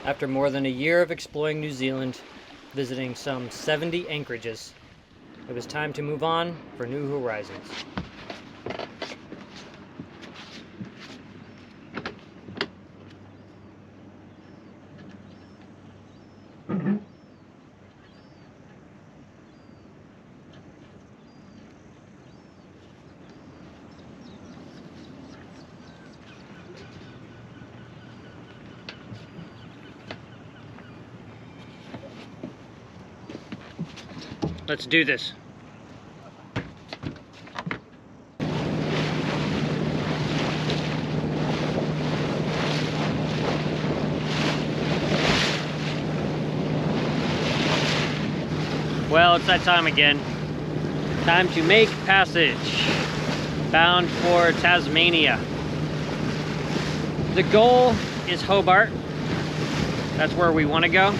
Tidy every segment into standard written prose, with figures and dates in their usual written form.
After more than a year of exploring New Zealand, visiting some 70 anchorages, it was time to move on for new horizons. Let's do this. Well, it's that time again. Time to make passage. Bound for Tasmania. The goal is Hobart. That's where we want to go.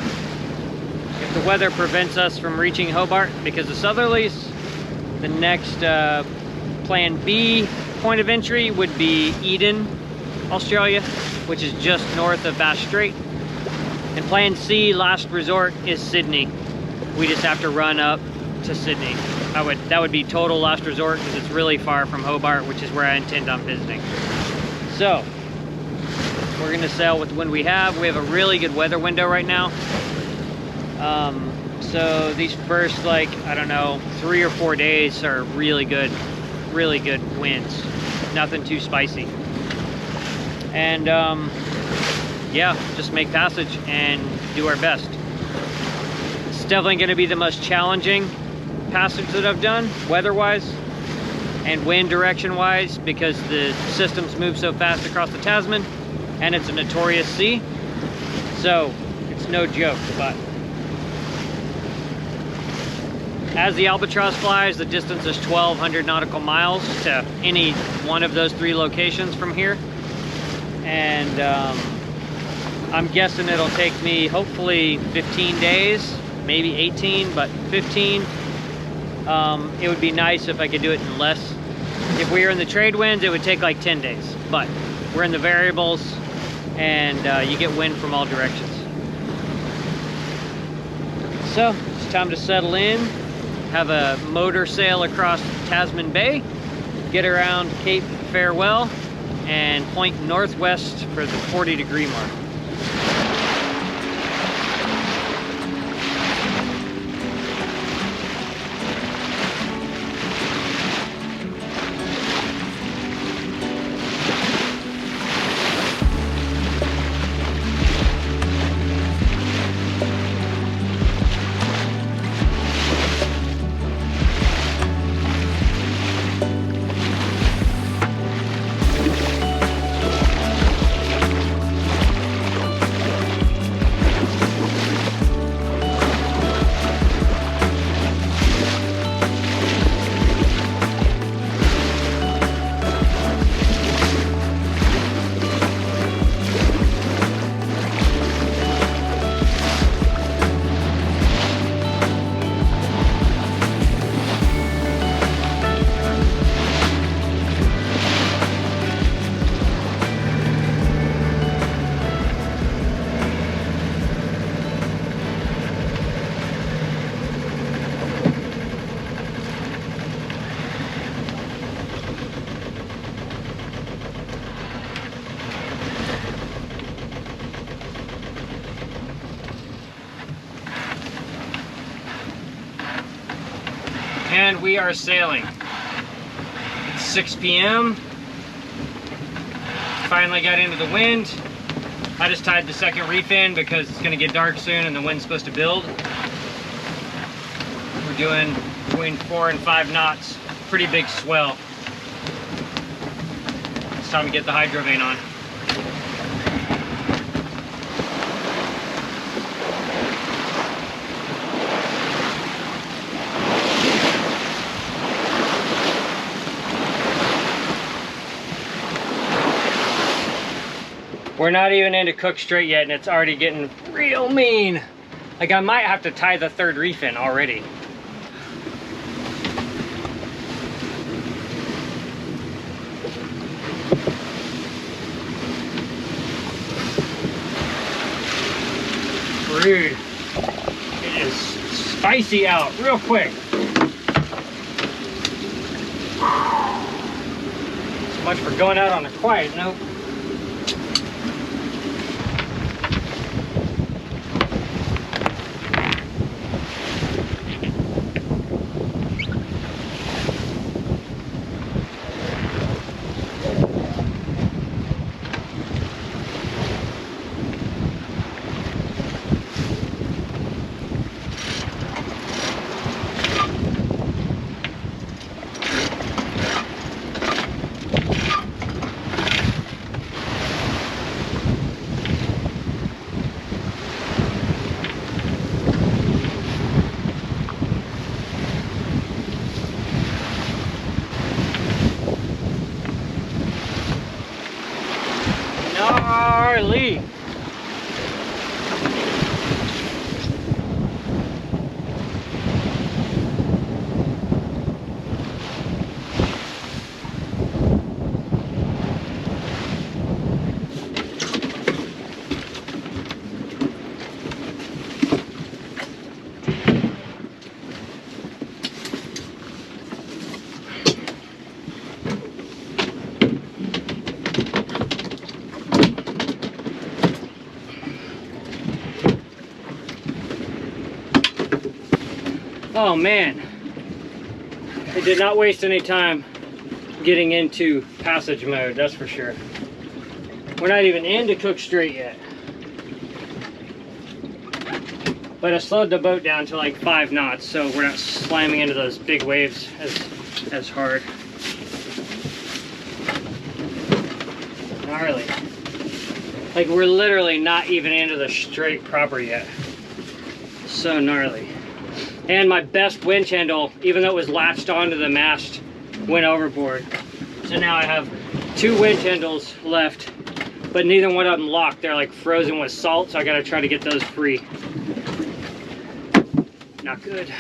If the weather prevents us from reaching Hobart because of southerlies, the next plan B point of entry would be Eden, Australia, which is just north of Bass Strait. And plan C, last resort, is Sydney. We just have to run up to Sydney. That would be total last resort because it's really far from Hobart, which is where I intend on visiting. So, we're gonna sail with the wind we have. We have a really good weather window right now. So these first, like, I don't know, 3 or 4 days are really good winds. Nothing too spicy. And yeah, just make passage and do our best. It's definitely going to be the most challenging passage that I've done, weather-wise and wind direction-wise, because the systems move so fast across the Tasman, and it's a notorious sea. So it's no joke, but as the Albatross flies, the distance is 1,200 nautical miles to any one of those 3 locations from here. And I'm guessing it'll take me hopefully 15 days, maybe 18, but 15. It would be nice if I could do it in less. If we were in the trade winds, it would take like 10 days, but we're in the variables and you get wind from all directions. So it's time to settle in. Have a motor sail across Tasman Bay, get around Cape Farewell, and point northwest for the 40-degree mark. And we are sailing. It's 6 p.m. Finally got into the wind. I just tied the second reef in because it's gonna get dark soon and the wind's supposed to build. We're doing between 4 and 5 knots. Pretty big swell. It's time to get the hydro vane on. We're not even into Cook Strait yet and it's already getting real mean. Like I might have to tie the third reef in already. Dude, it is spicy out real quick. So much for going out on a quiet note. Gnarly. Oh man, I did not waste any time getting into passage mode, that's for sure. We're not even into Cook Strait yet. But I slowed the boat down to like 5 knots, so we're not slamming into those big waves as hard. Gnarly. Like we're literally not even into the Strait proper yet. So gnarly. And my best winch handle, even though it was latched onto the mast, went overboard. So now I have 2 winch handles left, but neither one of them locked. They're like frozen with salt, so I gotta try to get those free. Not good.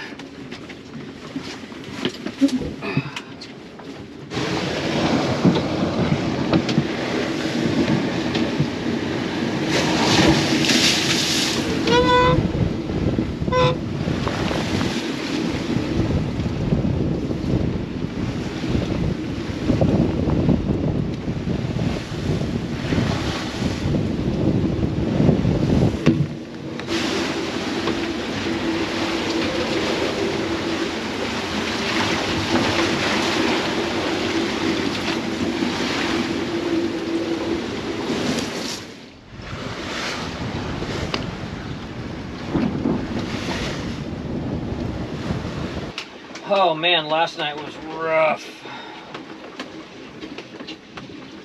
Oh man, last night was rough.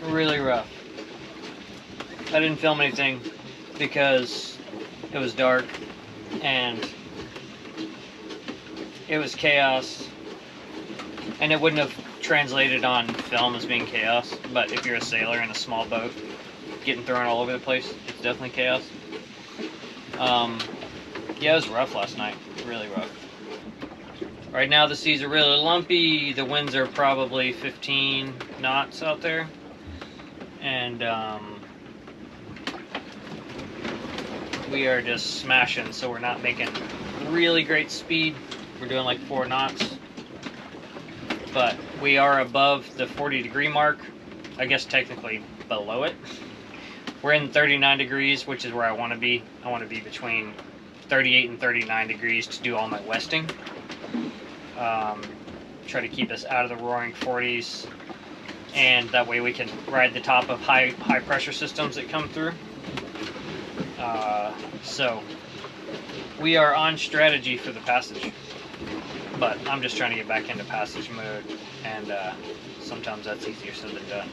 Really rough. I didn't film anything because it was dark and it was chaos, and it wouldn't have translated on film as being chaos, but if you're a sailor in a small boat getting thrown all over the place, it's definitely chaos. Yeah, it was rough last night, really rough. Right now the seas are really lumpy, the winds are probably 15 knots out there, and we are just smashing, so we're not making really great speed. We're doing like 4 knots, but we are above the 40-degree mark. I guess technically below it. We're in 39 degrees, which is where I want to be. I want to be between 38 and 39 degrees to do all my westing. Try to keep us out of the roaring 40s, and that way we can ride the top of high pressure systems that come through. So we are on strategy for the passage, but I'm just trying to get back into passage mode, and sometimes that's easier said than done.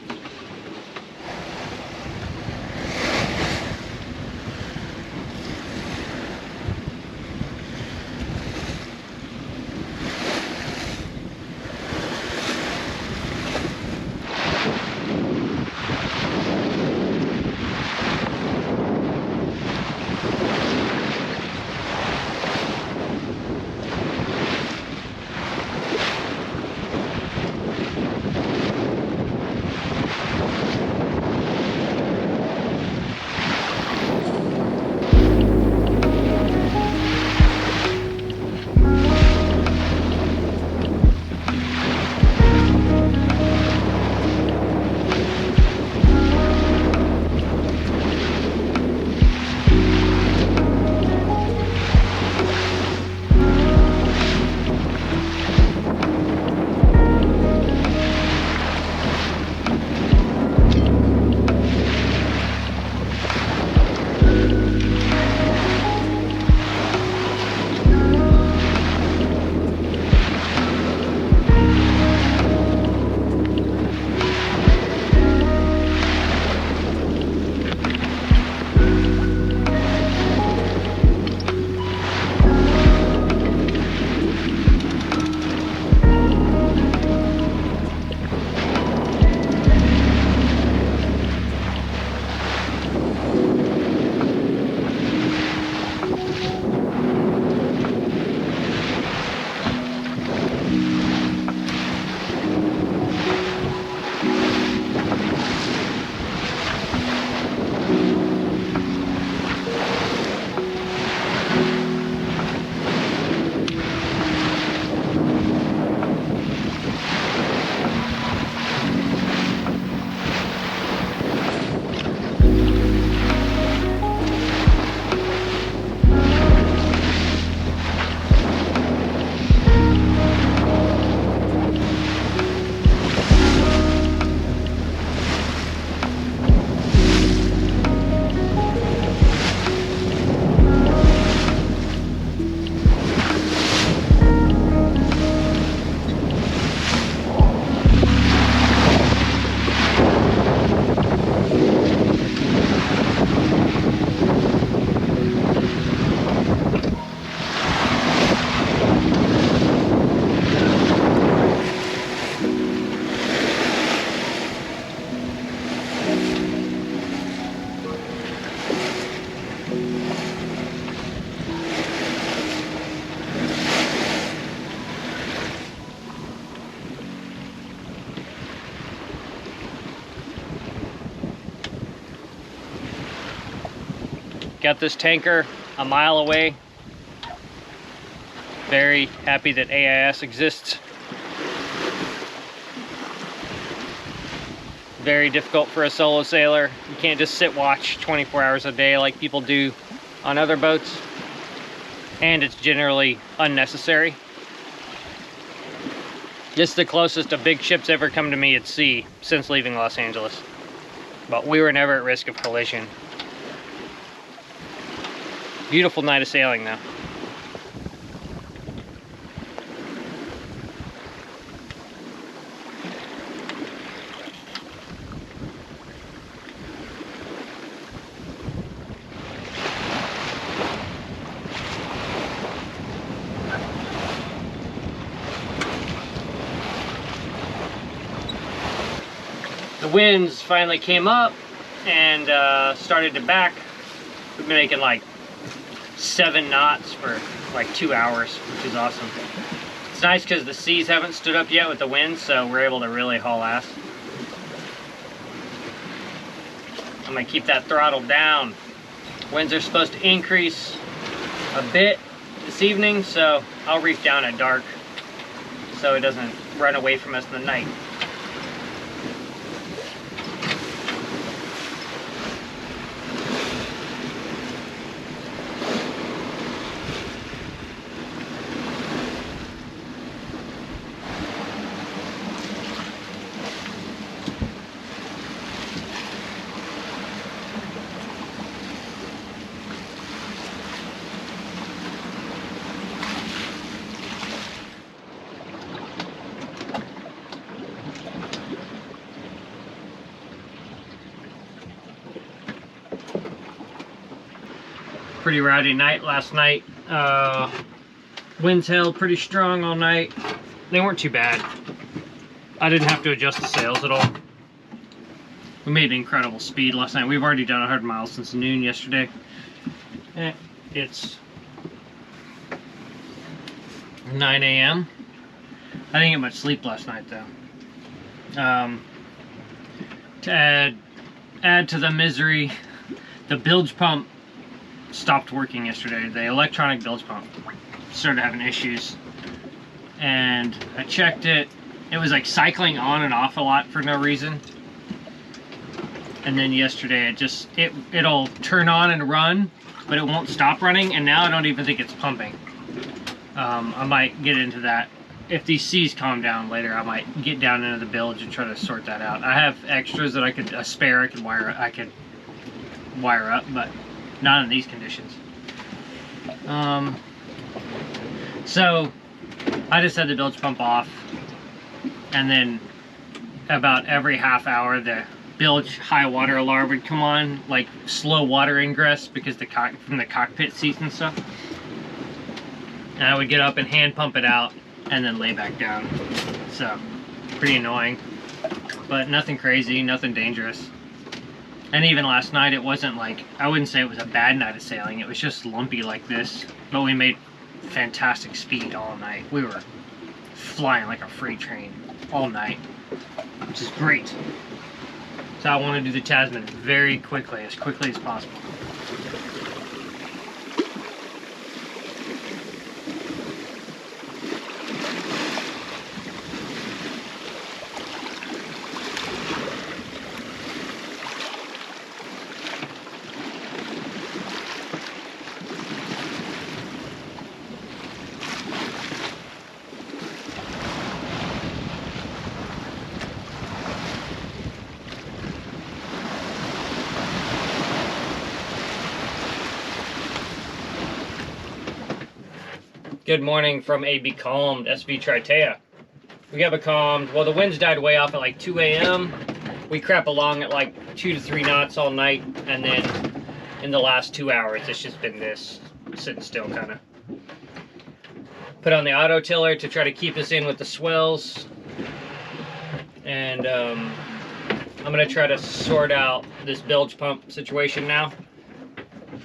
Got this tanker a mile away. Very happy that AIS exists. Very difficult for a solo sailor. You can't just sit watch 24 hours a day like people do on other boats. And it's generally unnecessary. This is the closest a big ship's ever come to me at sea since leaving Los Angeles. But we were never at risk of collision. Beautiful night of sailing though. The winds finally came up and started to back. We've been making like 7 knots for like 2 hours, which is awesome. It's nice because the seas haven't stood up yet with the wind, so we're able to really haul ass. I'm gonna keep that throttle down. Winds are supposed to increase a bit this evening, so I'll reef down at dark so it doesn't run away from us in the night. Pretty rowdy night last night. Winds held pretty strong all night. They weren't too bad. I didn't have to adjust the sails at all. We made incredible speed last night. We've already done 100 miles since noon yesterday. It's 9 a.m. I didn't get much sleep last night though. To add to the misery, the bilge pump stopped working yesterday. The electronic bilge pump started having issues, and I checked it. It was like cycling on and off a lot for no reason. And then yesterday it'll turn on and run, but it won't stop running, and now I don't even think it's pumping. I might get into that. If these seas calm down later, I might get down into the bilge and try to sort that out. I have extras that a spare I could wire up, but not in these conditions. So I just had the bilge pump off, and then about every half hour the bilge high water alarm would come on, like slow water ingress, because from the cockpit seats and stuff. And I would get up and hand pump it out and then lay back down. So pretty annoying, but nothing crazy, nothing dangerous. And even last night, it wasn't like, I wouldn't say it was a bad night of sailing. It was just lumpy like this, but we made fantastic speed all night. We were flying like a freight train all night, which is great. So I want to do the Tasman very quickly, as quickly as possible. Good morning from a becalmed SV Triteia. We have a calmed, well, the winds died way off at like 2 a.m. We crap along at like 2 to 3 knots all night, and then in the last 2 hours, it's just been this sitting still kind of. Put on the auto tiller to try to keep us in with the swells, and I'm gonna try to sort out this bilge pump situation now.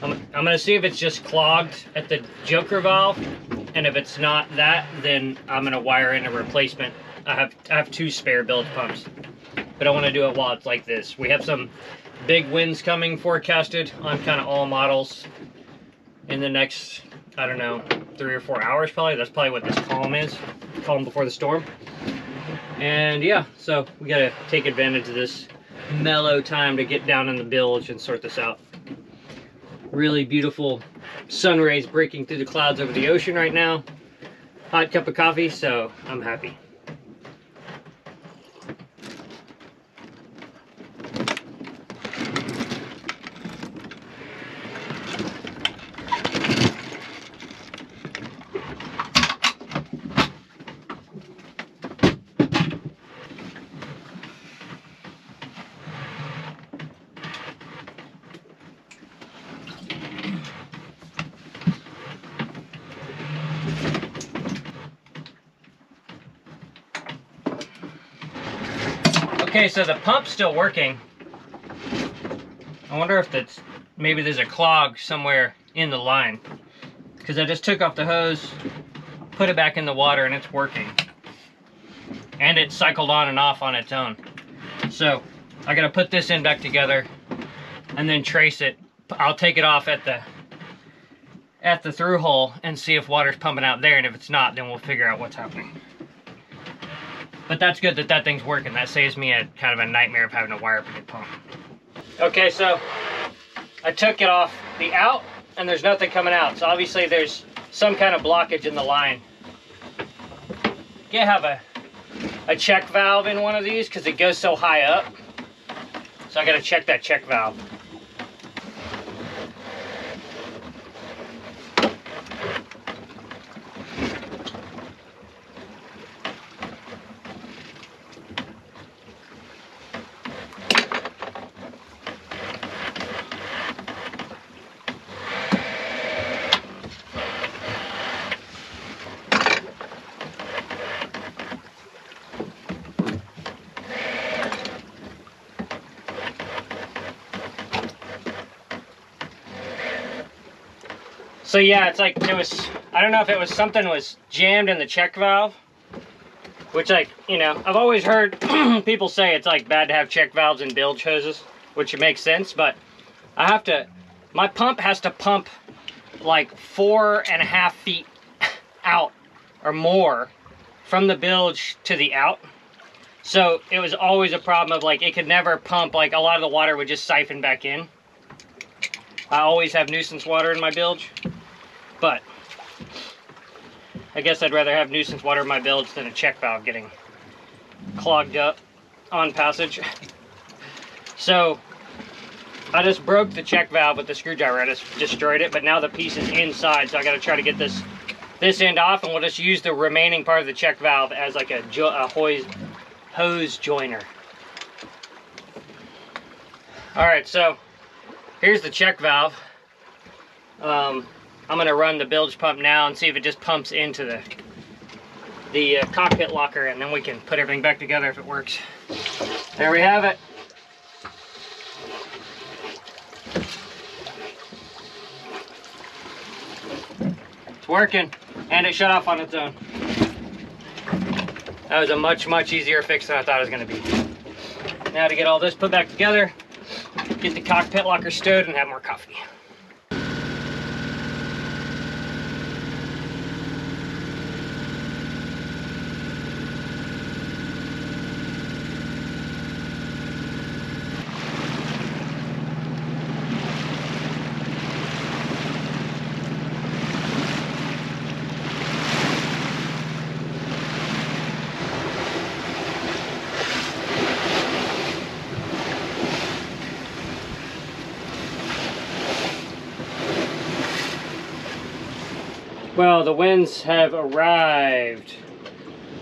I'm gonna see if it's just clogged at the joker valve, and if it's not that, then I'm gonna wire in a replacement. I have 2 spare bilge pumps, but but I want to do it while it's like this. We have some big winds coming forecasted on kind of all models in the next, I don't know, 3 or 4 hours probably. That's probably what this calm is, calm before the storm. And yeah, so we got to take advantage of this mellow time to get down in the bilge and sort this out. Really beautiful sun rays breaking through the clouds over the ocean right now. Hot cup of coffee, so I'm happy. Okay, so the pump's still working. I wonder if that's, maybe there's a clog somewhere in the line. Because I just took off the hose, put it back in the water, and it's working. And it cycled on and off on its own. So, I gotta put this in back together, and then trace it. I'll take it off at the through hole and see if water's pumping out there, and if it's not, then we'll figure out what's happening. But that's good that that thing's working. That saves me a kind of a nightmare of having to wire up a new pump. Okay, so I took it off the out, and there's nothing coming out. So obviously there's some kind of blockage in the line. You have a check valve in one of these because it goes so high up. So I gotta check that check valve. So yeah, it's like it was, I don't know if it was something was jammed in the check valve, which, like, you know, I've always heard people say it's like bad to have check valves in bilge hoses, which it makes sense, but I have to, my pump has to pump like 4.5 feet out or more from the bilge to the out. So it was always a problem of like, it could never pump, like a lot of the water would just siphon back in. I always have nuisance water in my bilge. But I guess I'd rather have nuisance water in my bilge than a check valve getting clogged up on passage. So I just broke the check valve with the screwdriver. I just destroyed it, but now the piece is inside, so I got to try to get this end off, and we'll just use the remaining part of the check valve as like a hose joiner. All right, so here's the check valve. I'm gonna run the bilge pump now and see if it just pumps into the cockpit locker, and then we can put everything back together if it works. There we have it. It's working, and it shut off on its own. That was a much, much easier fix than I thought it was gonna be. Now to get all this put back together, get the cockpit locker stowed, and have more coffee. Well, the winds have arrived.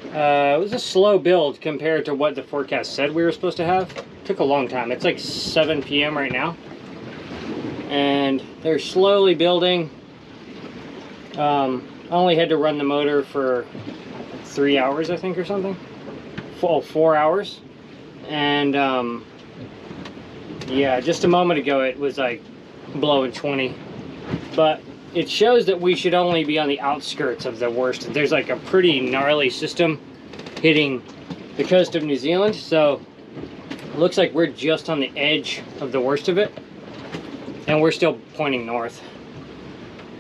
It was a slow build compared to what the forecast said we were supposed to have. It took a long time. It's like 7 p.m. right now. And they're slowly building. I only had to run the motor for 3 hours, I think, or something. 4 hours. And yeah, just a moment ago it was like blowing 20. But it shows that we should only be on the outskirts of the worst. There's like a pretty gnarly system hitting the coast of New Zealand, so looks like we're just on the edge of the worst of it, and we're still pointing north.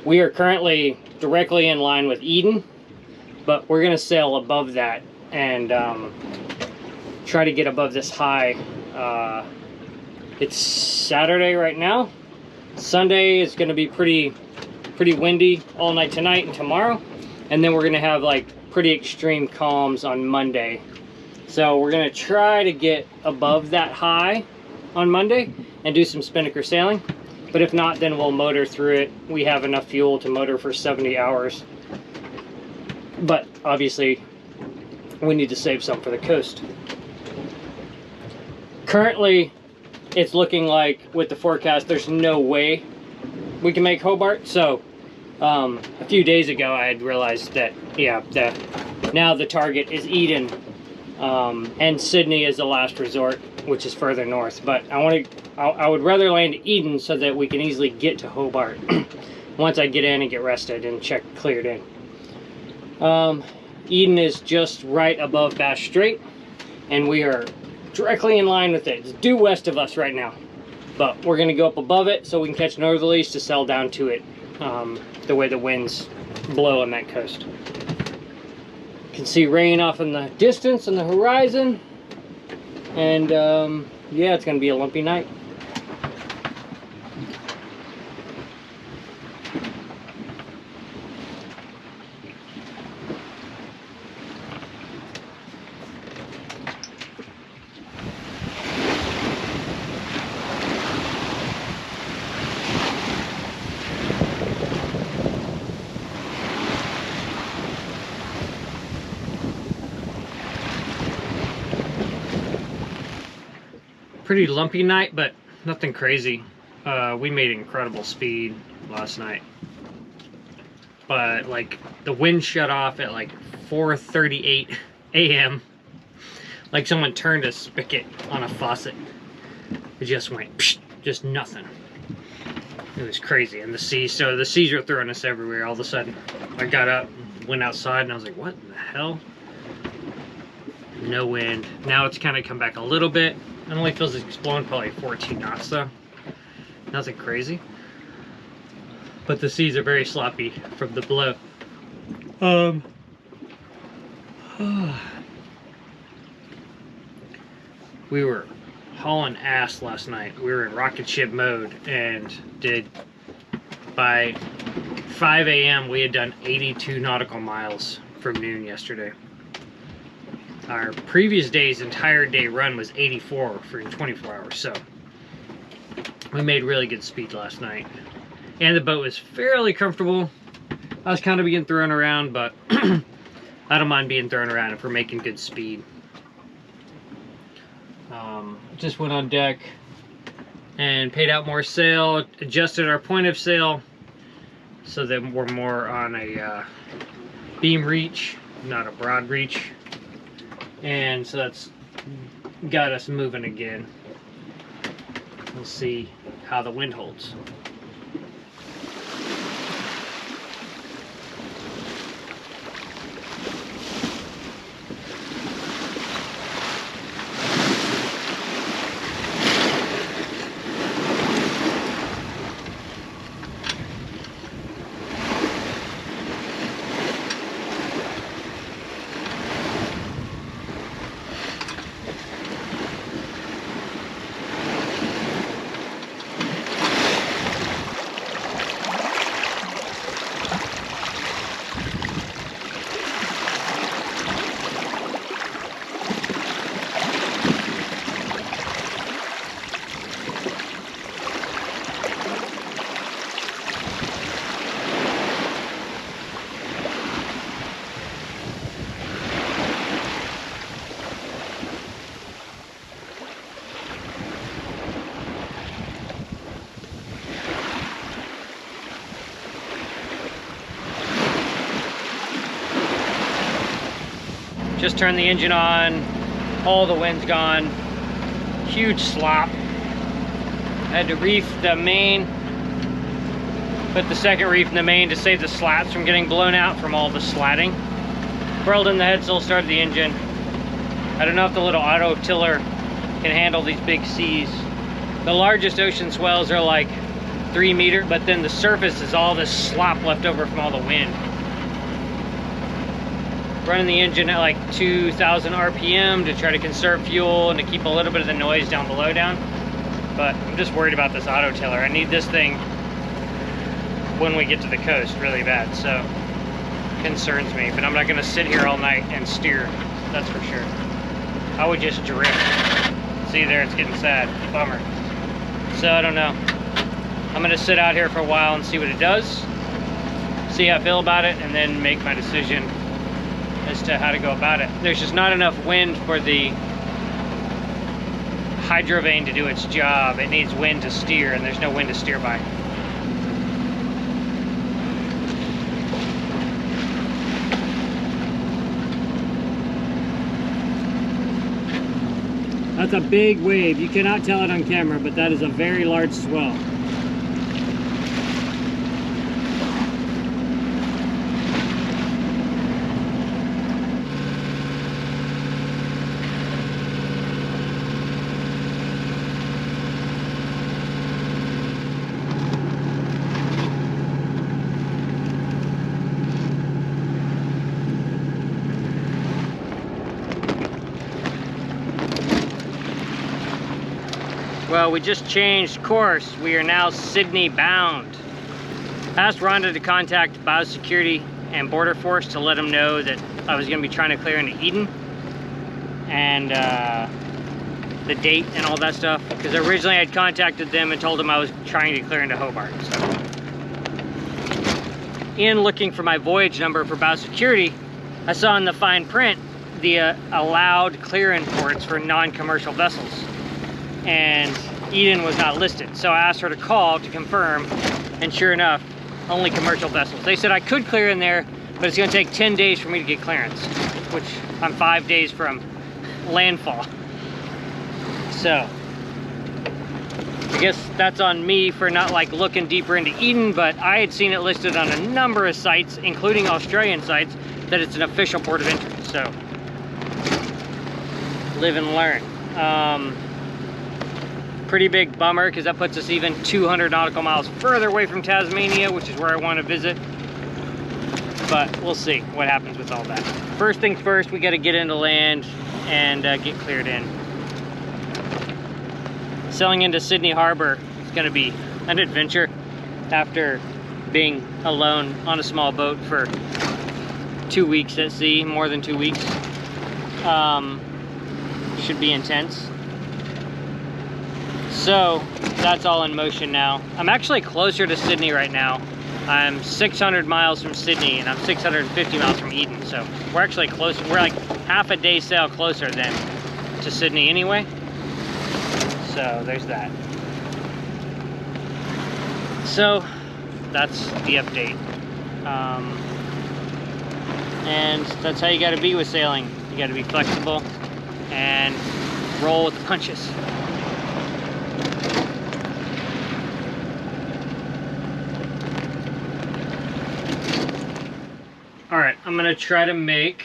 We are currently directly in line with Eden, but we're gonna sail above that and try to get above this high. It's Saturday right now. Sunday is gonna be pretty windy all night tonight and tomorrow, and then we're gonna have like pretty extreme calms on Monday. So we're gonna try to get above that high on Monday and do some spinnaker sailing. But if not, then we'll motor through it. We have enough fuel to motor for 70 hours. But obviously, we need to save some for the coast. Currently, it's looking like with the forecast, there's no way we can make Hobart. So a few days ago, I had realized that, yeah, now the target is Eden. And Sydney is the last resort, which is further north. But I would rather land Eden so that we can easily get to Hobart once I get in and get rested and check cleared in. Eden is just right above Bass Strait, and we are directly in line with it. It's due west of us right now, but we're going to go up above it so we can catch northerlies to sail down to it, the way the winds blow on that coast. You can see rain off in the distance on the horizon, and yeah, it's going to be a lumpy night. Pretty lumpy night, but nothing crazy. We made incredible speed last night, but like the wind shut off at like 4:38 a.m. like someone turned a spigot on a faucet. It just went psh, just nothing. It was crazy. And the seas were throwing us everywhere. All of a sudden I got up, went outside, and I was like, what in the hell? No wind. Now it's kind of come back a little bit. It only feels like it's blowing probably 14 knots though. Nothing crazy. But the seas are very sloppy from the blow. We were hauling ass last night. We were in rocket ship mode and by 5 a.m. we had done 82 nautical miles from noon yesterday. Our previous day's entire day run was 84 for 24 hours, so we made really good speed last night. And the boat was fairly comfortable. I was kind of being thrown around, but I don't mind being thrown around if we're making good speed. Just went on deck and paid out more sail, adjusted our point of sail so that we're more on a beam reach, not a broad reach. And so that's got us moving again. We'll see how the wind holds. Just turned the engine on, all the wind's gone, huge slop. I had to reef the main, put the second reef in the main to save the slats from getting blown out from all the slatting. Furled in the headsail, started the engine. I don't know if the little auto tiller can handle these big seas. The largest ocean swells are like 3 meters, but then the surface is all this slop left over from all the wind. Running the engine at like 2,000 RPM to try to conserve fuel and to keep a little bit of the noise down below down. But I'm just worried about this auto tiller. I need this thing when we get to the coast really bad, so concerns me. But I'm not gonna sit here all night and steer, that's for sure. I would just drift. See there, it's getting sad, bummer. So I don't know. I'm gonna sit out here for a while and see what it does, see how I feel about it, and then make my decision as to how to go about it. There's just not enough wind for the hydrovane to do its job. It needs wind to steer, and there's no wind to steer by. That's a big wave. You cannot tell it on camera, but that is a very large swell. Well, we just changed course. We are now Sydney bound. I asked Rhonda to contact Biosecurity and Border Force to let them know that I was going to be trying to clear into Eden and the date and all that stuff, because originally I'd contacted them and told them I was trying to clear into Hobart. So, in looking for my voyage number for Biosecurity, I saw in the fine print the allowed clearing ports for non-commercial vessels, and Eden was not listed. So I asked her to call to confirm, and sure enough, only commercial vessels. They said I could clear in there, but it's gonna take 10 days for me to get clearance, which I'm 5 days from landfall. So, I guess that's on me for not like looking deeper into Eden, but I had seen it listed on a number of sites, including Australian sites, that it's an official port of entry. So, live and learn. Pretty big bummer, because that puts us even 200 nautical miles further away from Tasmania, which is where I want to visit. But we'll see what happens with all that. First things first, we got to get into land and get cleared in. Sailing into Sydney Harbor is going to be an adventure after being alone on a small boat for 2 weeks at sea, more than 2 weeks. Should be intense. So that's all in motion now. I'm actually closer to Sydney right now. I'm 600 miles from Sydney, and I'm 650 miles from Eden. So we're actually close. We're like half a day sail closer than to Sydney anyway. So there's that. So that's the update. And that's how you got to be with sailing. You got to be flexible and roll with the punches. Alright, I'm gonna try to make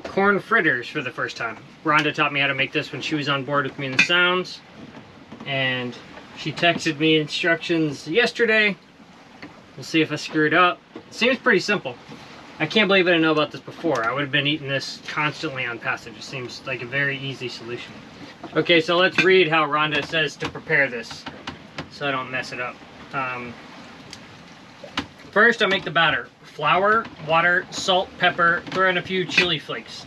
corn fritters for the first time. Rhonda taught me how to make this when she was on board with me in the Sounds, and she texted me instructions yesterday. We'll see if I screwed up. Seems pretty simple. I can't believe I didn't know about this before. I would have been eating this constantly on passage. It seems like a very easy solution. Okay, so let's read how Rhonda says to prepare this so I don't mess it up. First, I make the batter. Flour, water, salt, pepper, throw in a few chili flakes.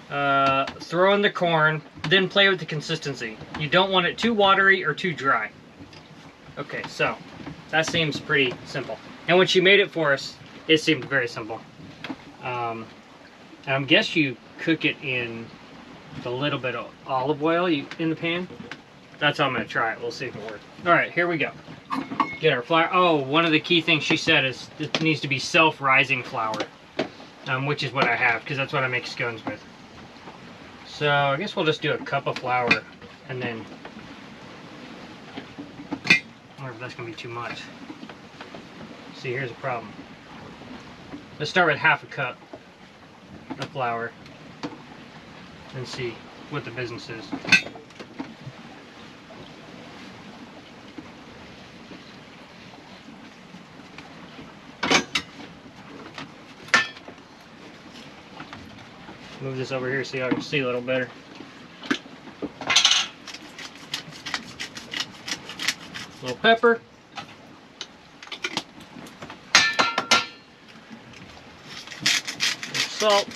Throw in the corn, then play with the consistency. You don't want it too watery or too dry. Okay, so that seems pretty simple. And when she made it for us, it seemed very simple. And I guess you cook it in a little bit of olive oil in the pan. That's how I'm gonna try it. We'll see if it works. All right, here we go. Get our flour. Oh, one of the key things she said is it needs to be self-rising flour, which is what I have, because that's what I make scones with. So I guess we'll just do a cup of flour, and then I wonder if that's gonna be too much. See, here's the problem. Let's start with half a cup of flour and see what the business is. Move this over here so I can see a little better. A little pepper. Salt.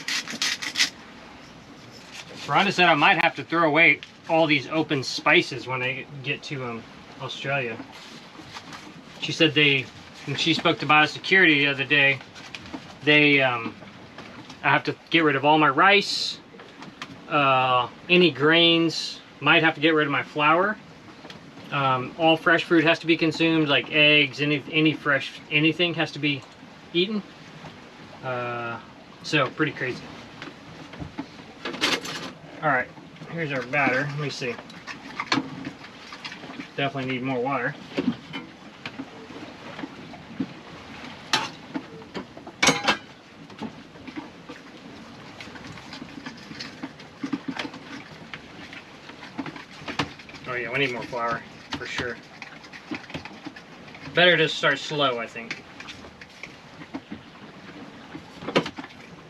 Rhonda said I might have to throw away all these open spices when I get to Australia. She said when she spoke to biosecurity the other day, I have to get rid of all my rice, any grains, might have to get rid of my flour. All fresh fruit has to be consumed, like eggs, any fresh, anything has to be eaten. So pretty crazy. All right, here's our batter. Let me see. Definitely need more water. Oh yeah, we need more flour for sure. Better to start slow, I think.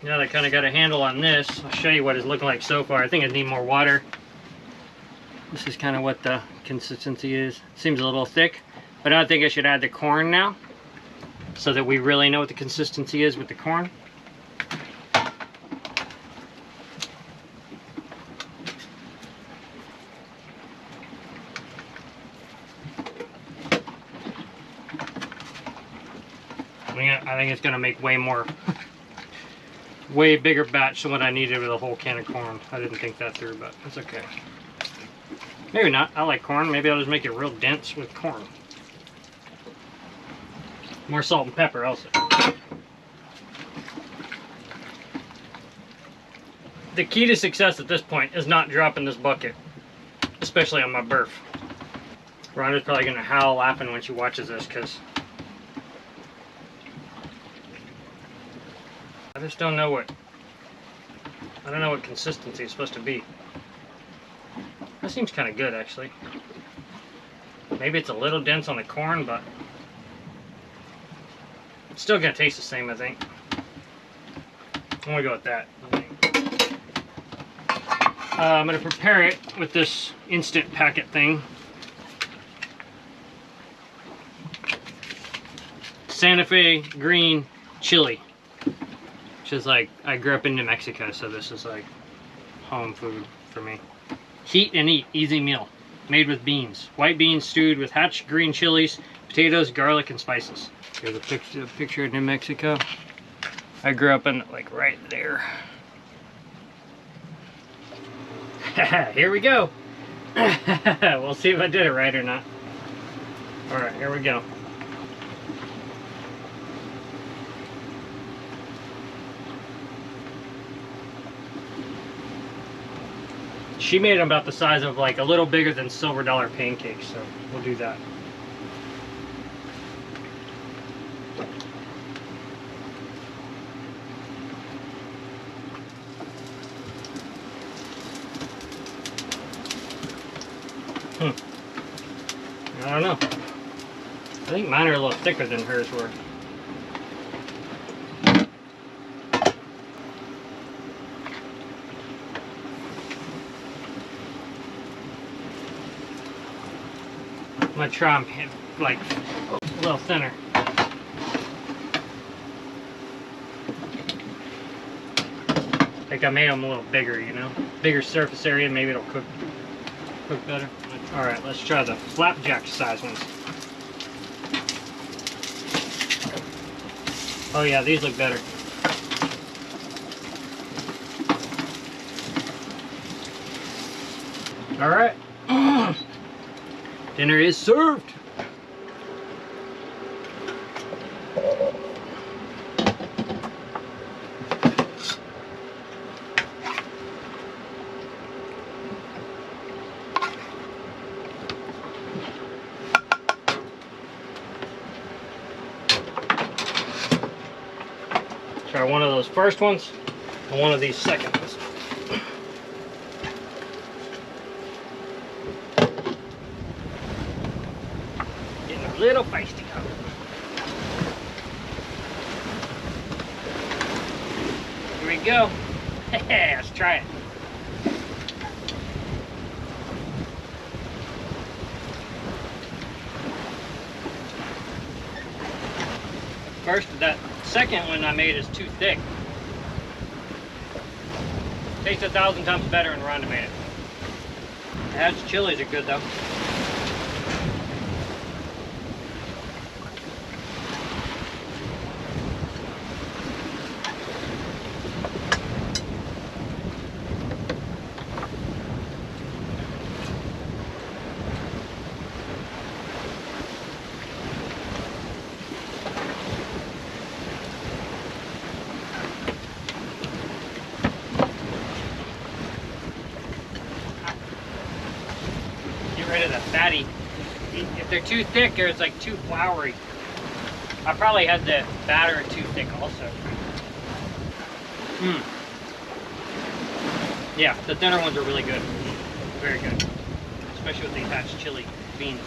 Now that I kind of got a handle on this, I'll show you what it's looking like so far. I think I need more water. This is kind of what the consistency is. Seems a little thick, but I think I should add the corn now so that we really know what the consistency is with the corn. I think it's going to make way more, way bigger batch than what I needed with a whole can of corn. I didn't think that through, but it's okay. Maybe not. I like corn. Maybe I'll just make it real dense with corn. More salt and pepper also. The key to success at this point is not dropping this bucket, especially on my berth. Rhonda's probably going to howl laughing when she watches this because I just don't know what consistency it's supposed to be. That seems kind of good, actually. Maybe it's a little dense on the corn, but it's still gonna taste the same, I think. I'm gonna go with that. I'm gonna prepare it with this instant packet thing. Santa Fe green chili. Which is like, I grew up in New Mexico, so this is like home food for me. Heat and eat, easy meal. Made with beans. White beans stewed with hatch green chilies, potatoes, garlic, and spices. Here's a picture of New Mexico. I grew up in like right there. Here we go. We'll see if I did it right or not. All right, here we go. She made them about the size of like a little bigger than silver dollar pancakes, so we'll do that. I don't know. I think mine are a little thicker than hers were. I'm gonna try them like a little thinner. Like I made them a little bigger, you know? Bigger surface area, maybe it'll cook better. Alright, let's try the flapjack size ones. Oh yeah, these look better. Alright. Dinner is served. Try one of those first ones and one of these second ones. Getting a little feisty. Here we go. Let's try it. First, that second one I made is too thick. Tastes 1,000 times better when Rhonda made it. It has chilies are good though. Rid of the fatty. If they're too thick or it's like too floury, I probably had the batter too thick also. Yeah, the thinner ones are really good. Very good. Especially with the attached chili beans.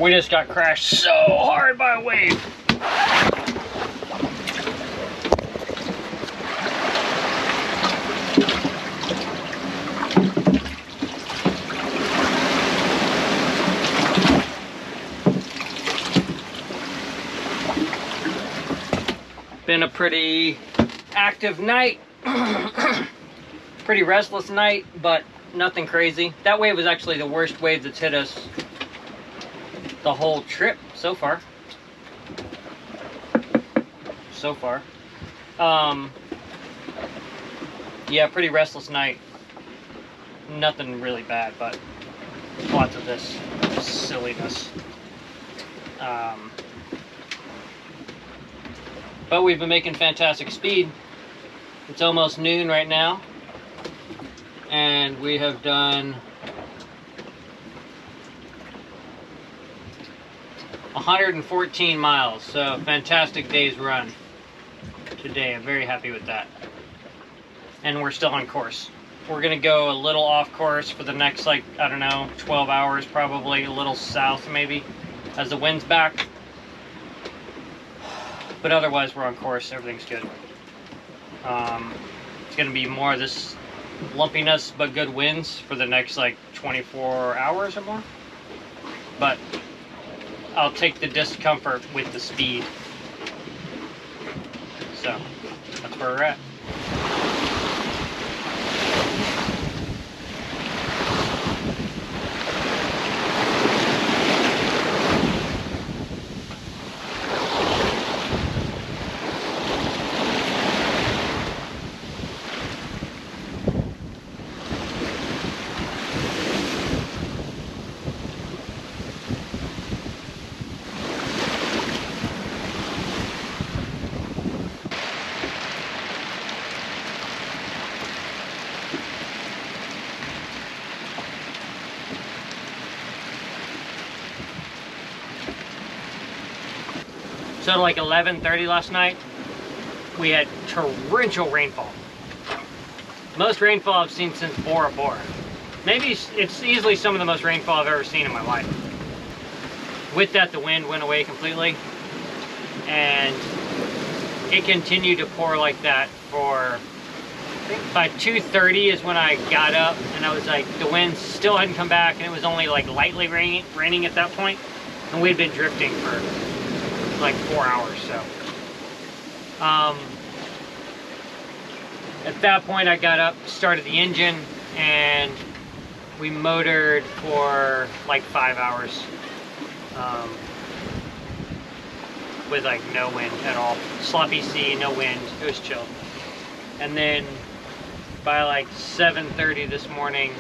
We just got crashed so hard by a wave. Been a pretty active night. Pretty restless night, but nothing crazy. That wave was actually the worst wave that's hit us the whole trip so far. Yeah, pretty restless night. Nothing really bad, but lots of this silliness. But we've been making fantastic speed. It's almost noon right now, and we have done 114 miles, so fantastic day's run today. I'm very happy with that. And we're still on course. We're gonna go a little off course for the next, like, I don't know, 12 hours probably, a little south maybe, as the wind's back. But otherwise we're on course, everything's good. It's gonna be more of this lumpiness but good winds for the next like 24 hours or more. But I'll take the discomfort with the speed. So that's where we're at. So like 11:30 last night, we had torrential rainfall. Most rainfall I've seen since Bora Bora. Maybe it's easily some of the most rainfall I've ever seen in my life. With that, the wind went away completely, and it continued to pour like that for, I think by 2:30 is when I got up, and I was like, the wind still hadn't come back, and it was only like lightly raining at that point, and we'd been drifting for like 4 hours. So at that point I got up, started the engine, and we motored for like 5 hours with like no wind at all. Sloppy sea, no wind, it was chill. And then by like 7:30 this morning,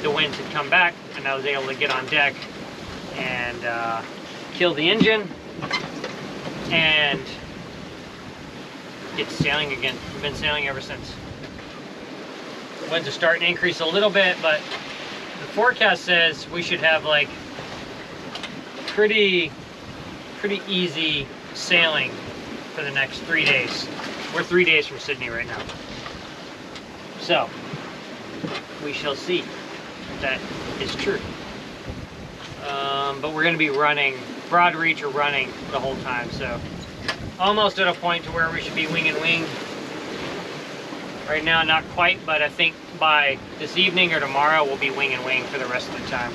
the winds had come back, and I was able to get on deck and kill the engine and get sailing again. We've been sailing ever since. Winds are starting to increase a little bit, but the forecast says we should have like pretty easy sailing for the next 3 days. We're 3 days from Sydney right now. So, we shall see if that is true. But we're going to be running, broad reach or running the whole time, so almost at a point to where we should be wing and wing. Right now, not quite, but I think by this evening or tomorrow, we'll be wing and wing for the rest of the time.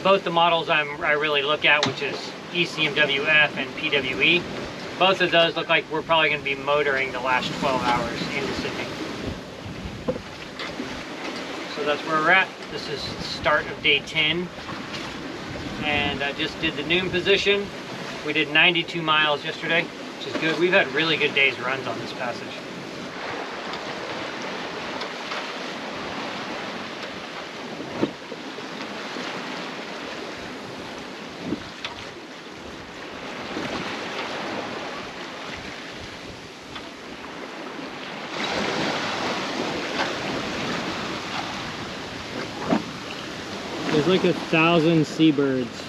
Both the models I really look at, which is ECMWF and PWE, both of those look like we're probably going to be motoring the last 12 hours into Sydney. So that's where we're at. This is the start of day 10. And I just did the noon position. We did 92 miles yesterday, which is good. We've had really good days runs on this passage. There's like 1,000 seabirds.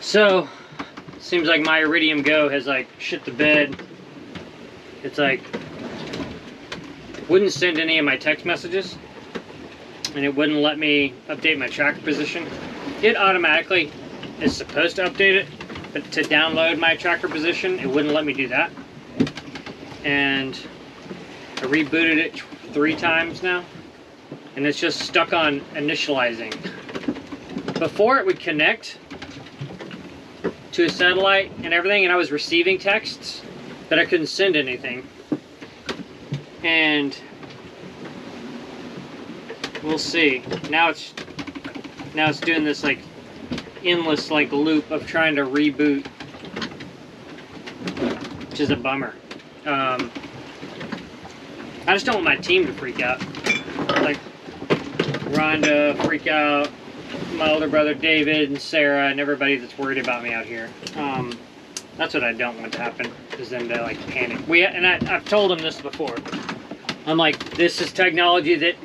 So, seems like my Iridium Go has like shit the bed. It's like, wouldn't send any of my text messages, and it wouldn't let me update my tracker position. It automatically is supposed to update it, but to download my tracker position, it wouldn't let me do that. And I rebooted it 3 times now, and it's just stuck on initializing. Before it would connect to a satellite and everything, and I was receiving texts, but I couldn't send anything. And we'll see. Now it's doing this like endless like loop of trying to reboot, which is a bummer. I just don't want my team to freak out. Like Rhonda freak out, my older brother David and Sarah and everybody that's worried about me out here. That's what I don't want to happen, is them to like panic. I've told them this before. I'm like, this is technology that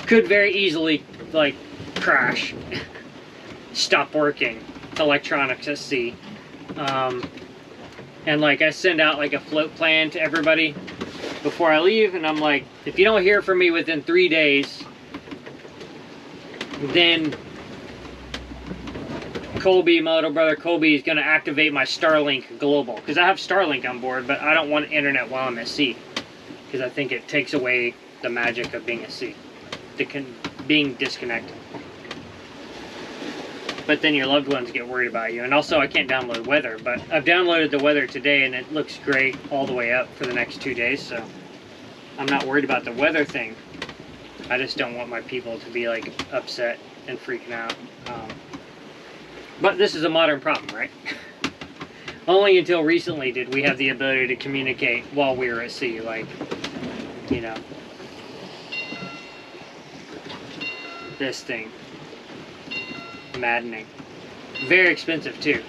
could very easily like crash. stop working. It's electronics at sea. And like I send out like a float plan to everybody before I leave, and I'm like, if you don't hear from me within 3 days, then Colby, my little brother Colby, is going to activate my Starlink Global, because I have Starlink on board, but I don't want internet while I'm at sea, because I think it takes away the magic of being at sea, being disconnected. But then your loved ones get worried about you. And also I can't download weather, but I've downloaded the weather today and it looks great all the way up for the next 2 days, so I'm not worried about the weather thing. I just don't want my people to be like upset and freaking out. But this is a modern problem, right? Only until recently did we have the ability to communicate while we were at sea, like, you know, this thing. Maddening. Very expensive too.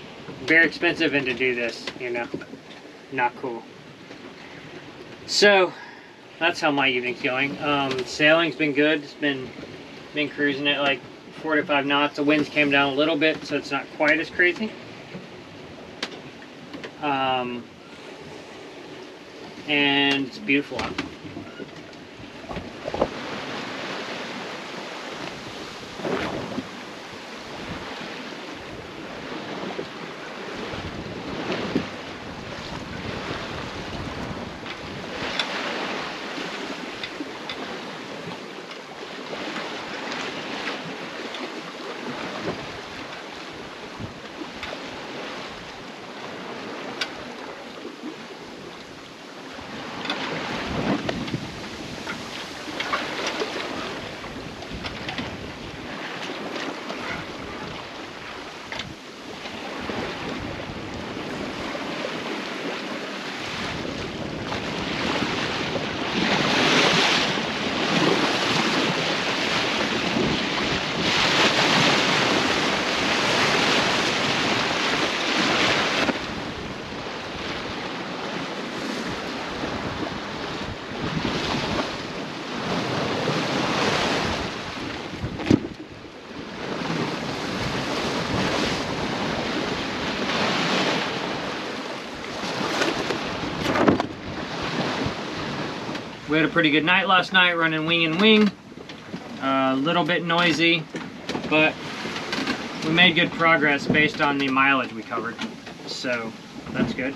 Very expensive, and to do this, you know, not cool. So that's how my evening's going. Sailing's been good. It's been cruising at like 4 to 5 knots. The winds came down a little bit, so it's not quite as crazy. And it's beautiful out. We had a pretty good night last night running wing and wing. A little bit noisy, but we made good progress based on the mileage we covered. So that's good.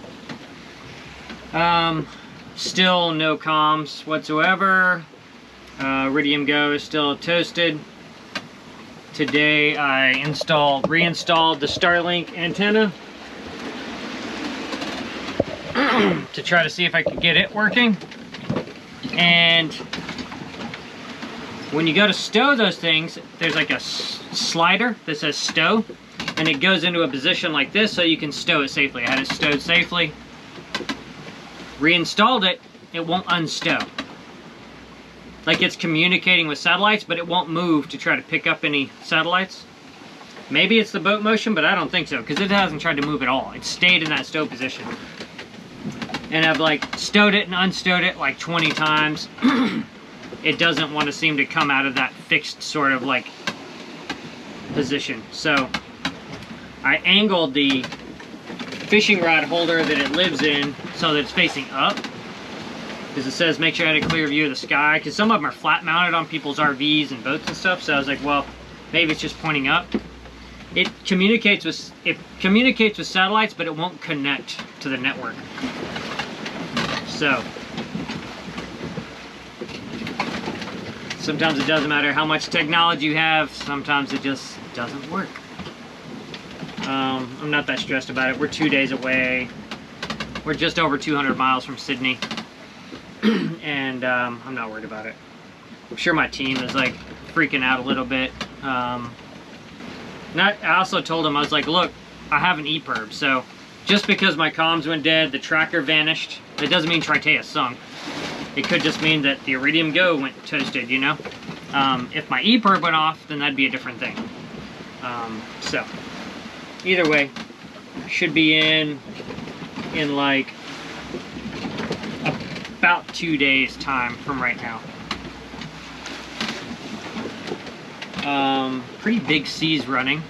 Still no comms whatsoever. Iridium Go is still toasted. Today I reinstalled the Starlink antenna to try to see if I could get it working. And when you go to stow those things, there's like a slider that says stow, and it goes into a position like this so you can stow it safely. I had it stowed safely. Reinstalled it, it won't unstow. Like it's communicating with satellites, but it won't move to try to pick up any satellites. Maybe it's the boat motion, but I don't think so, because it hasn't tried to move at all. It stayed in that stow position. And I've like stowed it and unstowed it like 20 times. It doesn't want to seem to come out of that fixed sort of like position. So I angled the fishing rod holder that it lives in so that it's facing up, because it says make sure I had a clear view of the sky, because some of them are flat mounted on people's RVs and boats and stuff. So I was like, well, maybe it's just pointing up. It communicates with satellites, but it won't connect to the network. So sometimes it doesn't matter how much technology you have, sometimes it just doesn't work. I'm not that stressed about it. We're 2 days away. We're just over 200 miles from Sydney. And I'm not worried about it. I'm sure my team is like freaking out a little bit. I also told them, I was like, look, I have an EPIRB, so just because my comms went dead, the tracker vanished, that doesn't mean Triteia sunk. It could just mean that the Iridium Go went toasted, you know? If my EPIRB went off, then that'd be a different thing. So, either way, should be in like about 2 days time from right now. Pretty big seas running.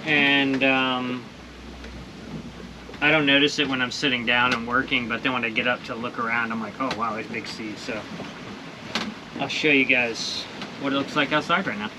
and I don't notice it when I'm sitting down and working, but then when I get up to look around, I'm like, oh wow, there's big seas. So I'll show you guys what it looks like outside right now.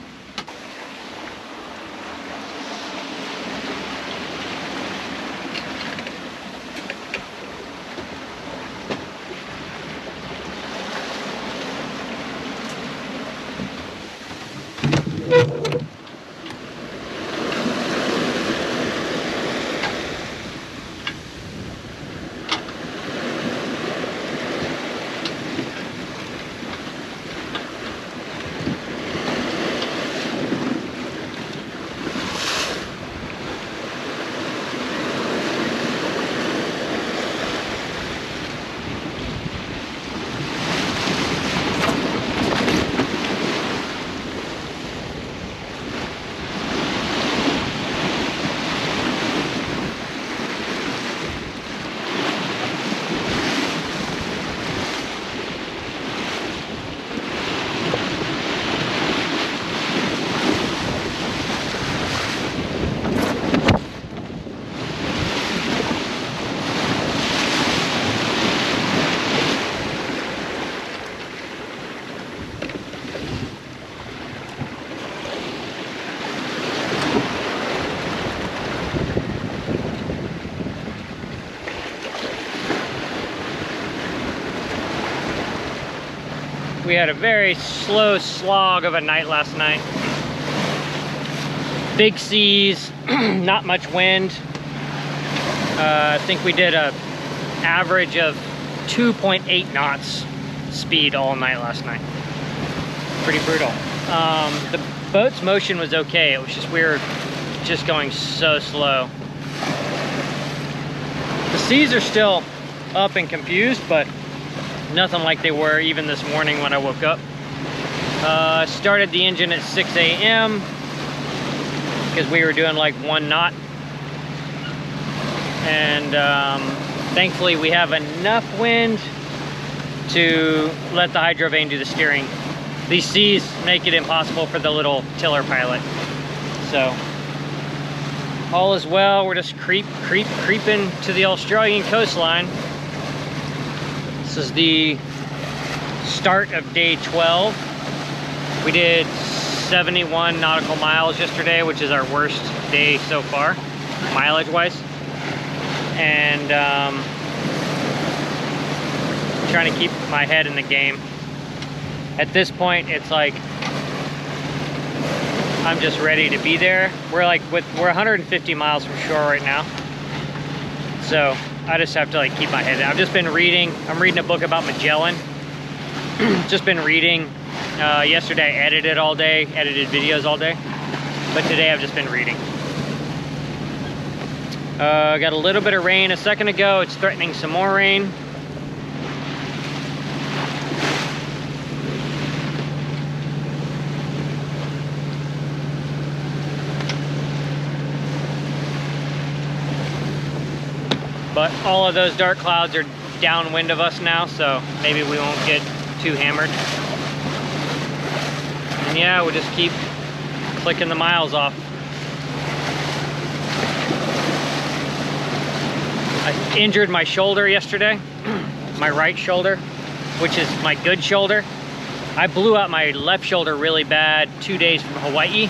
We had a very slow slog of a night last night. Big seas, not much wind. I think we did a average of 2.8 knots speed all night last night. Pretty brutal. The boat's motion was okay. It was just, we were just going so slow. The seas are still up and confused, but nothing like they were even this morning when I woke up. Started the engine at 6 a.m. because we were doing like 1 knot. And thankfully we have enough wind to let the hydro vane do the steering. These seas make it impossible for the little tiller pilot. So all is well. We're just creeping to the Australian coastline. This is the start of day 12. We did 71 nautical miles yesterday, which is our worst day so far, mileage wise. And trying to keep my head in the game. At this point, it's like I'm just ready to be there. We're 150 miles from shore right now. So I just have to like keep my head in. I've just been reading. I'm reading a book about Magellan. Just been reading. Yesterday I edited all day, edited videos all day. But today I've just been reading. Got a little bit of rain a second ago. It's threatening some more rain. But all of those dark clouds are downwind of us now, so maybe we won't get too hammered. And yeah, we'll just keep clicking the miles off. I injured my shoulder yesterday, my right shoulder, which is my good shoulder. I blew out my left shoulder really bad 2 days from Hawaii,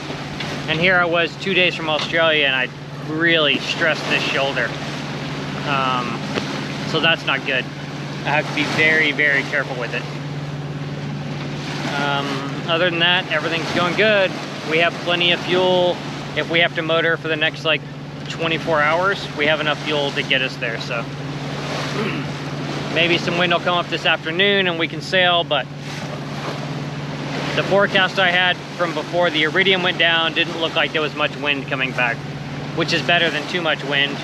and here I was 2 days from Australia, and I really stressed this shoulder. So that's not good. I have to be very, very careful with it. Other than that, everything's going good. We have plenty of fuel. If we have to motor for the next like 24 hours, we have enough fuel to get us there. So maybe some wind will come up this afternoon and we can sail, but the forecast I had from before the iridium went down didn't look like there was much wind coming back, which is better than too much wind.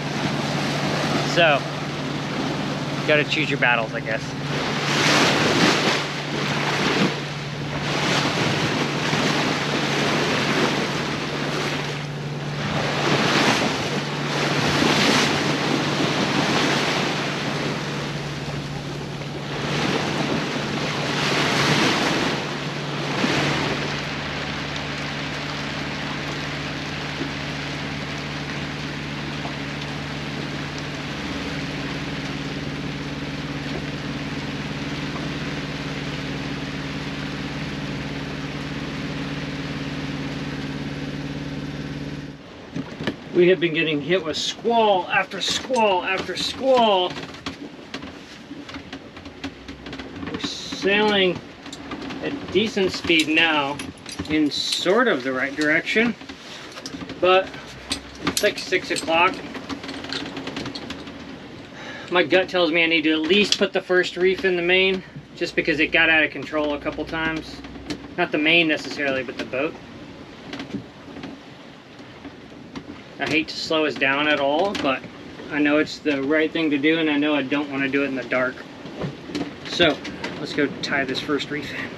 So, gotta choose your battles, I guess. We have been getting hit with squall after squall after squall. We're sailing at decent speed now in sort of the right direction, but it's like 6 o'clock. My gut tells me I need to at least put the first reef in the main, just because it got out of control a couple times. Not the main necessarily, but the boat. I hate to slow us down at all, but I know it's the right thing to do, and I know I don't want to do it in the dark. So let's go tie this first reef in.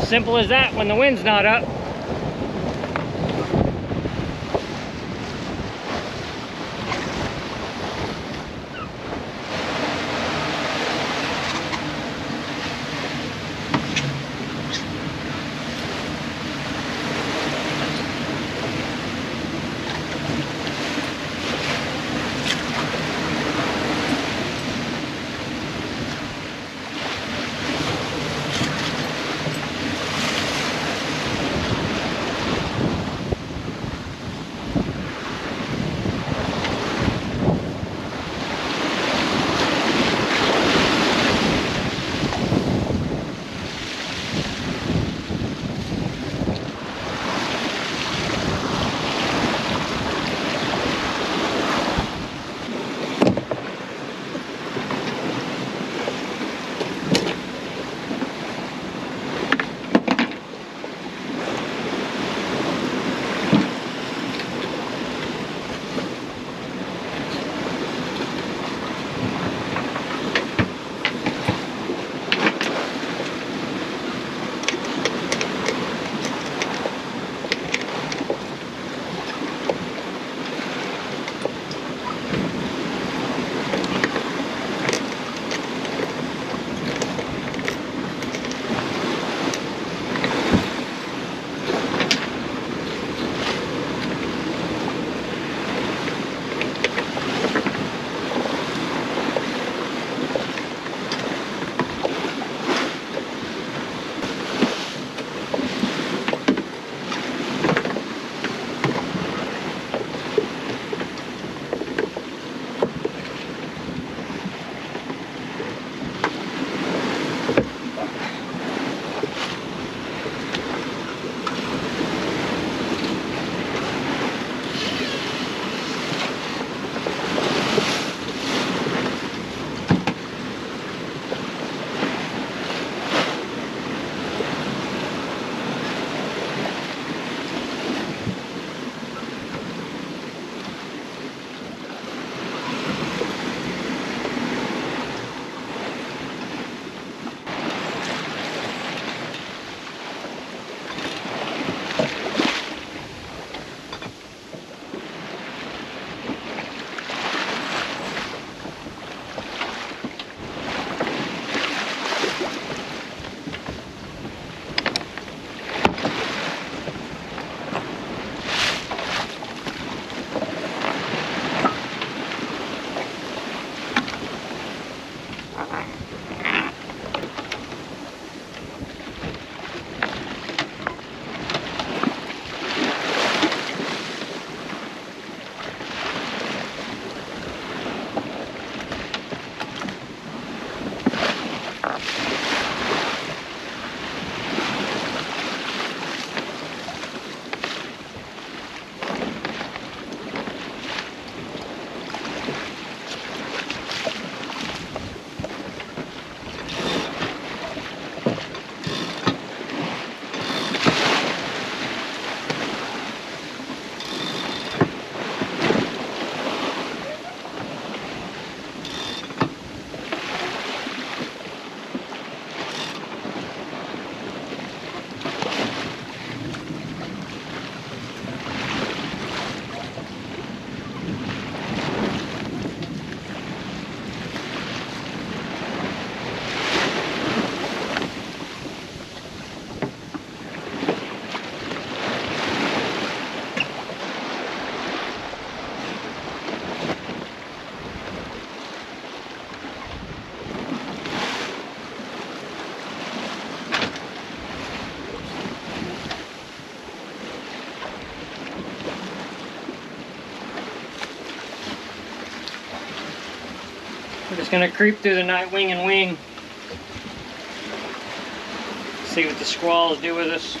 Simple as that when the wind's not up. gonna creep through the night wing and wing. See what the squalls do with us.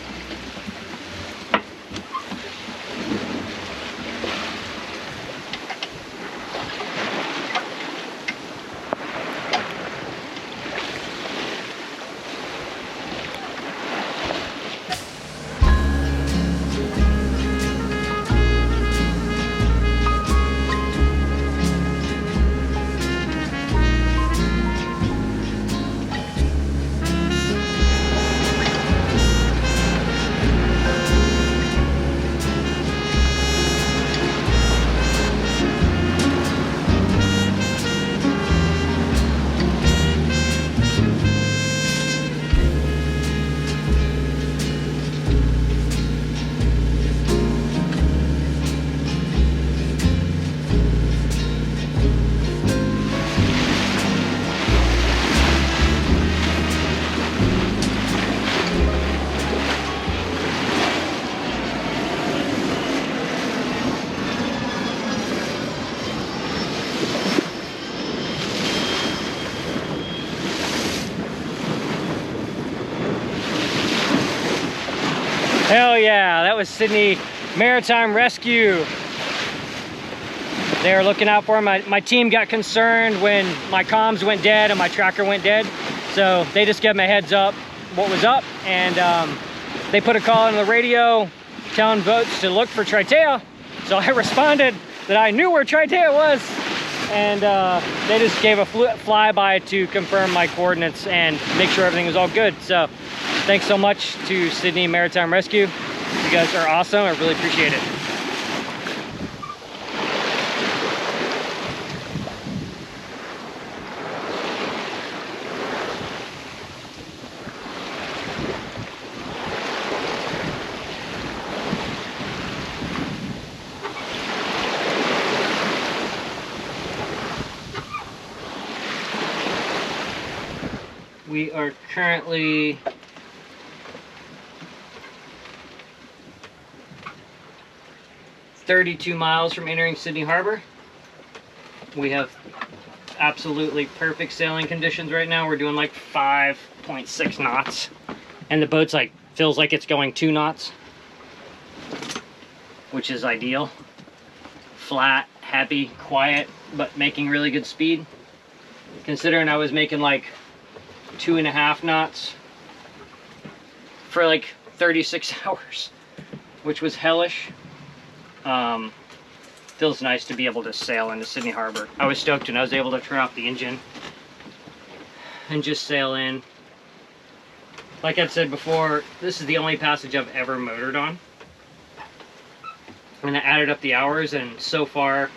Hell yeah, that was Sydney Maritime Rescue. They were looking out for me. My team got concerned when my comms went dead and my tracker went dead. So they just gave me a heads up what was up, and they put a call on the radio telling boats to look for Triteia. So I responded that I knew where Triteia was, and they just gave a flyby to confirm my coordinates and make sure everything was all good. So thanks so much to Sydney Maritime Rescue. You guys are awesome. I really appreciate it. We are currently .32 miles from entering Sydney Harbor. We have absolutely perfect sailing conditions right now. We're doing like 5.6 knots, and the boat's like feels like it's going 2 knots, which is ideal. Flat, happy, quiet, but making really good speed. Considering I was making like 2.5 knots for like 36 hours, which was hellish. Feels nice to be able to sail into Sydney Harbor. I was stoked when I was able to turn off the engine and just sail in. Like I've said before, this is the only passage I've ever motored on. And I added up the hours, and so far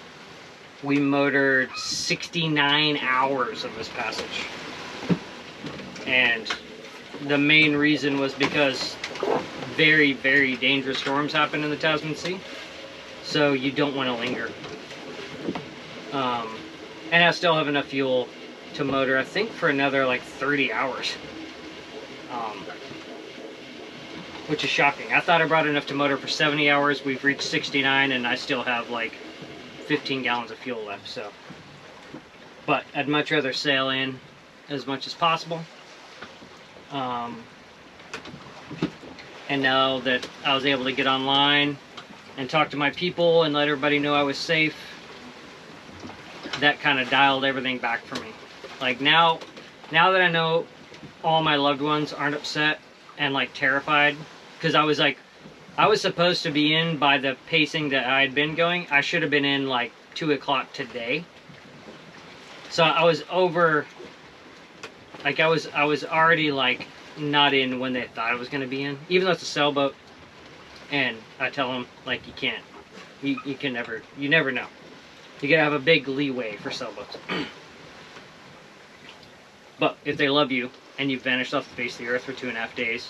we motored 69 hours of this passage. And the main reason was because very, very dangerous storms happen in the Tasman Sea. So you don't want to linger. And I still have enough fuel to motor, I think, for another like 30 hours. Which is shocking. I thought I brought enough to motor for 70 hours. We've reached 69, and I still have like 15 gallons of fuel left. So, but I'd much rather sail in as much as possible. And now that I was able to get online and talk to my people and let everybody know I was safe, that kind of dialed everything back for me. Like now that I know all my loved ones aren't upset and like terrified, because I was supposed to be in by the pacing that I had been going. I should have been in like 2 o'clock today. So I was over, like I was already like not in when they thought I was going to be in, even though it's a sailboat. And I tell them, like, you never know. You gotta have a big leeway for sailboats. But if they love you and you've vanished off the face of the earth for 2.5 days,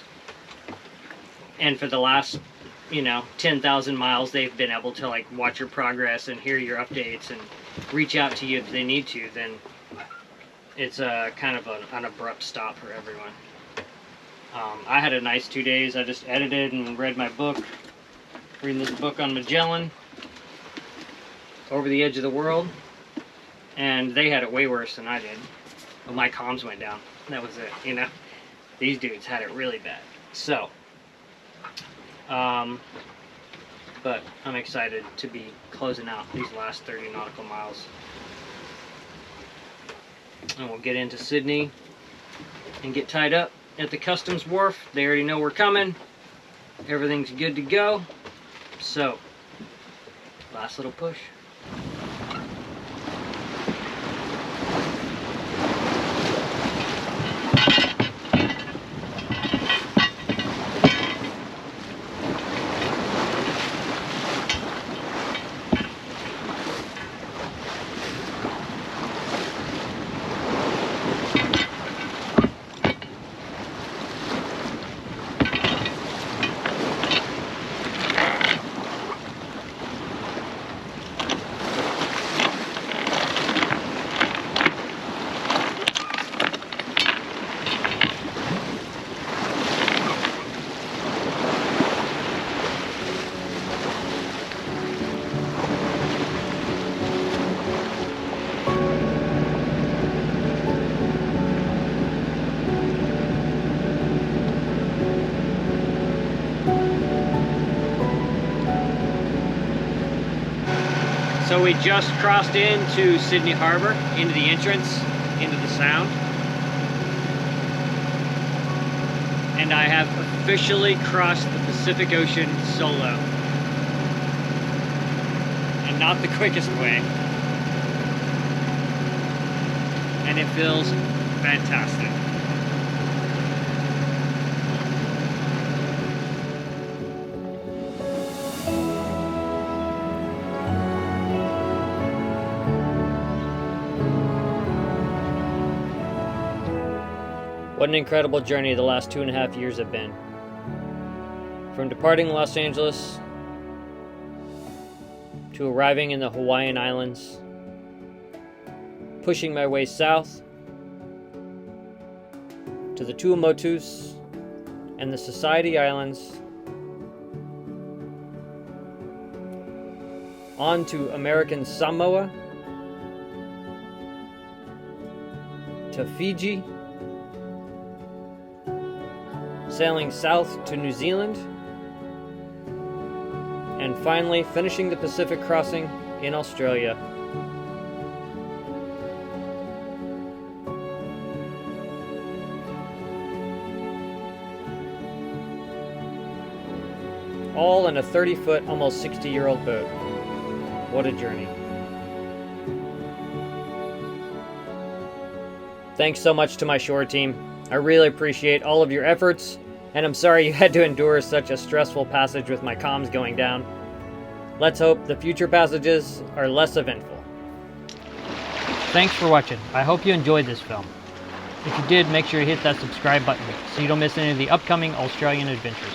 and for the last, 10,000 miles they've been able to like watch your progress and hear your updates and reach out to you if they need to, then it's kind of an abrupt stop for everyone. I had a nice 2 days. I just edited and read my book. Reading this book on Magellan, Over the Edge of the World. And they had it way worse than I did. But my comms went down. That was it, you know. These dudes had it really bad. So, but I'm excited to be closing out these last 30 nautical miles. And we'll get into Sydney and get tied up at the customs wharf. They already know we're coming. Everything's good to go. So, last little push. So we just crossed into Sydney Harbour, into the entrance, into the Sound. And I have officially crossed the Pacific Ocean solo. And not the quickest way. And it feels fantastic. What an incredible journey the last 2.5 years have been. From departing Los Angeles to arriving in the Hawaiian Islands, pushing my way south to the Tuamotus and the Society Islands, on to American Samoa, to Fiji, sailing south to New Zealand, and finally finishing the Pacific crossing in Australia. All in a 30-foot, almost 60-year-old boat. What a journey. Thanks so much to my shore team. I really appreciate all of your efforts, and I'm sorry you had to endure such a stressful passage with my comms going down. Let's hope the future passages are less eventful. Thanks for watching. I hope you enjoyed this film. If you did, make sure you hit that subscribe button so you don't miss any of the upcoming Australian adventures.